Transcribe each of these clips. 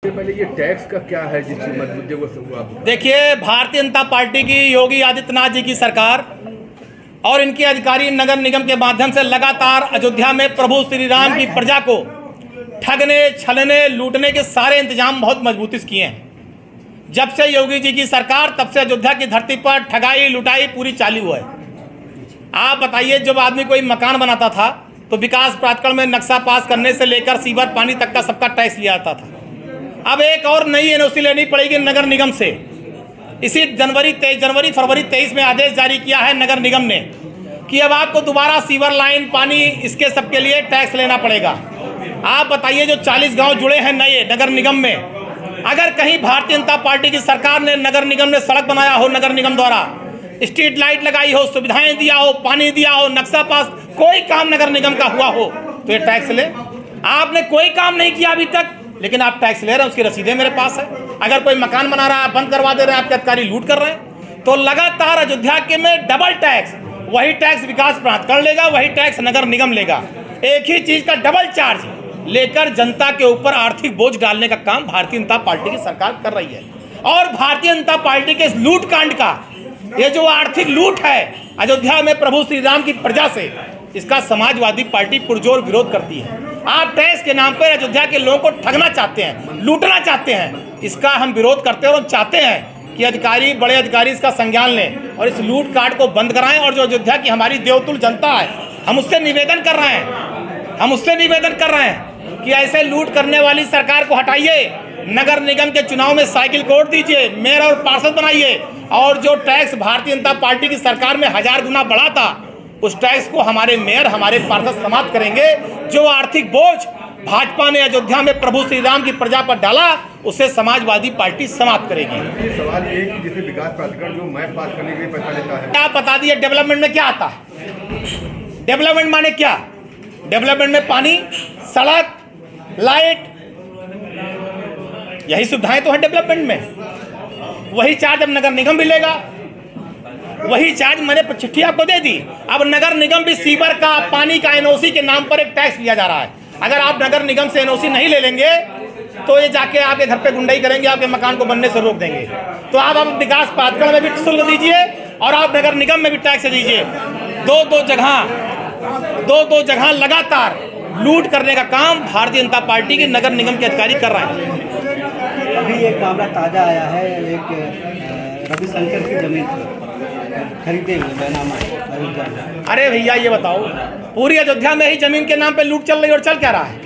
पहले ये टैक्स का क्या है जिससे मुद्दे को हुआ? देखिए, भारतीय जनता पार्टी की योगी आदित्यनाथ जी की सरकार और इनके अधिकारी नगर निगम के माध्यम से लगातार अयोध्या में प्रभु श्री राम की प्रजा को ठगने, छलने, लूटने के सारे इंतजाम बहुत मजबूती से किए हैं। जब से योगी जी की सरकार तब से अयोध्या की धरती पर ठगाई लुटाई पूरी चालू है। आप बताइए, जब आदमी कोई मकान बनाता था तो विकास प्राधिकरण में नक्शा पास करने से लेकर सीवर पानी तक का सबका टैक्स लिया जाता था। अब एक और नई एनओसी लेनी पड़ेगी नगर निगम से। इसी फरवरी 23 में आदेश जारी किया है नगर निगम ने कि अब आपको दोबारा सीवर लाइन, पानी, इसके सबके लिए टैक्स लेना पड़ेगा। आप बताइए, जो 40 गांव जुड़े हैं नए नगर निगम में, अगर कहीं भारतीय जनता पार्टी की सरकार ने, नगर निगम ने सड़क बनाया हो, नगर निगम द्वारा स्ट्रीट लाइट लगाई हो, सुविधाएं दिया हो, पानी दिया हो, नक्शा पास, कोई काम नगर निगम का हुआ हो तो ये टैक्स ले। आपने कोई काम नहीं किया अभी तक, लेकिन आप टैक्स ले रहे हैं, उसकी रसीदें मेरे पास है। अगर कोई मकान बना रहा है, बंद करवा दे रहे हैं, आपके अधिकारी लूट कर रहे हैं। तो लगातार अयोध्या के में डबल टैक्स, वही टैक्स विकास प्राधिकरण लेगा, वही टैक्स नगर निगम लेगा। एक ही चीज का डबल चार्ज लेकर जनता के ऊपर आर्थिक बोझ डालने का काम भारतीय जनता पार्टी की सरकार कर रही है। और भारतीय जनता पार्टी के इस लूट कांड का, ये जो आर्थिक लूट है अयोध्या में प्रभु श्री राम की प्रजा से, इसका समाजवादी पार्टी पुरजोर विरोध करती है। आप टैक्स के नाम पर अयोध्या के लोगों को ठगना चाहते हैं, लूटना चाहते हैं, इसका हम विरोध करते हैं और चाहते हैं कि अधिकारी, बड़े अधिकारी इसका संज्ञान लें और इस लूट काट को बंद कराएं। और जो अयोध्या की हमारी देवतुल्य जनता है, हम उससे निवेदन कर रहे हैं कि ऐसे लूट करने वाली सरकार को हटाइए। नगर निगम के चुनाव में साइकिल कोड दीजिए, मेयर और पार्षद बनाइए, और जो टैक्स भारतीय जनता पार्टी की सरकार में 1000 गुना बढ़ा था, उस टैक्स को हमारे मेयर, हमारे पार्षद समाप्त करेंगे। जो आर्थिक बोझ भाजपा ने अयोध्या में प्रभु श्री राम की प्रजा पर डाला, उसे समाजवादी पार्टी समाप्त करेगी। सवाल ये कि जैसे विकास प्राधिकरण जो मैप पास करने के लिए पैसा लेता है, आप बता दिए डेवलपमेंट में क्या आता है? डेवलपमेंट माने क्या? डेवलपमेंट में पानी, सड़क, लाइट, यही सुविधाएं तो है डेवलपमेंट में। वही चार्ज अब नगर निगम भी लेगा, वही चार्ज मैंने चिट्ठी आपको दे दी। अब नगर निगम भी सीवर का, पानी का एनओसी के नाम पर एक टैक्स लिया जा रहा है। अगर आप नगर निगम से एनओसी नहीं ले लेंगे तो ये जाके आपके घर पे गुंडाई करेंगे, आपके मकान को बनने से रोक देंगे। तो आप विकास प्राधिकरण में भी शुल्क दीजिए और आप नगर निगम में भी टैक्स दीजिए। दो जगह लगातार लूट करने का काम भारतीय जनता पार्टी के नगर निगम के अधिकारी कर रहे हैं। अभी एक मामला ताजा आया है, एक रविशंकर की जमीन खरीदे हुए बैनामा अयोध्या में। अरे भैया, ये बताओ, पूरी अयोध्या में ही जमीन के नाम पे लूट चल रही है। और चल क्या रहा है?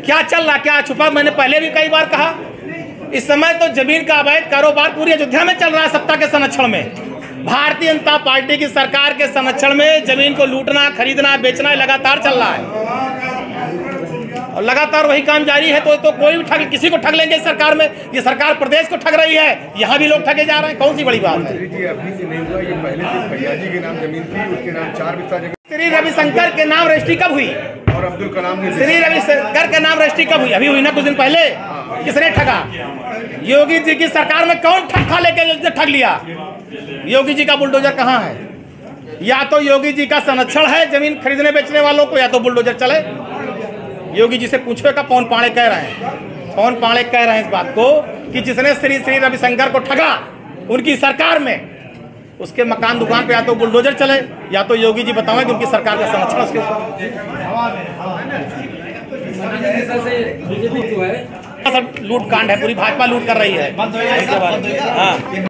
क्या चल रहा, क्या छुपा? मैंने पहले भी कई बार कहा, इस समय तो जमीन का अवैध कारोबार पूरी अयोध्या में चल रहा है। सत्ता के संरक्षण में, भारतीय जनता पार्टी की सरकार के संरक्षण में जमीन को लूटना, खरीदना, बेचना लगातार चल रहा है और लगातार वही काम जारी है। तो कोई भी ठग, किसी को ठग लेंगे इस सरकार में। ये सरकार प्रदेश को ठग रही है, यहाँ भी लोग ठगे जा रहे हैं। कौन सी बड़ी बात है? अभी से नहीं हुआ, ये पहले से भैयाजी के नाम जमीन थी, उसके नाम 4 बिस्सा जगह। श्री रविशंकर के नाम रजिस्ट्री कब हुई? और अब्दुल कलाम ने श्री रविशंकर के नाम रजिस्ट्री कब हुई? अभी हुई ना, कुछ दिन पहले। किसने ठगा? योगी जी की सरकार में कौन ठग लेके ठग लिया? योगी जी का बुलडोजर कहाँ है? या तो योगी जी का संरक्षण है जमीन खरीदने बेचने वालों को, या तो बुलडोजर चले। योगी जी से पूछो का पवन पांडे कह रहे हैं इस बात को कि जिसने श्री रविशंकर को ठगा उनकी सरकार में, उसके मकान दुकान पे या तो बुलडोजर चले, या तो योगी जी बताएं कि उनकी सरकार का संरक्षण उसके ऊपर। लूट कांड है, पूरी भाजपा लूट कर रही है। हाँ।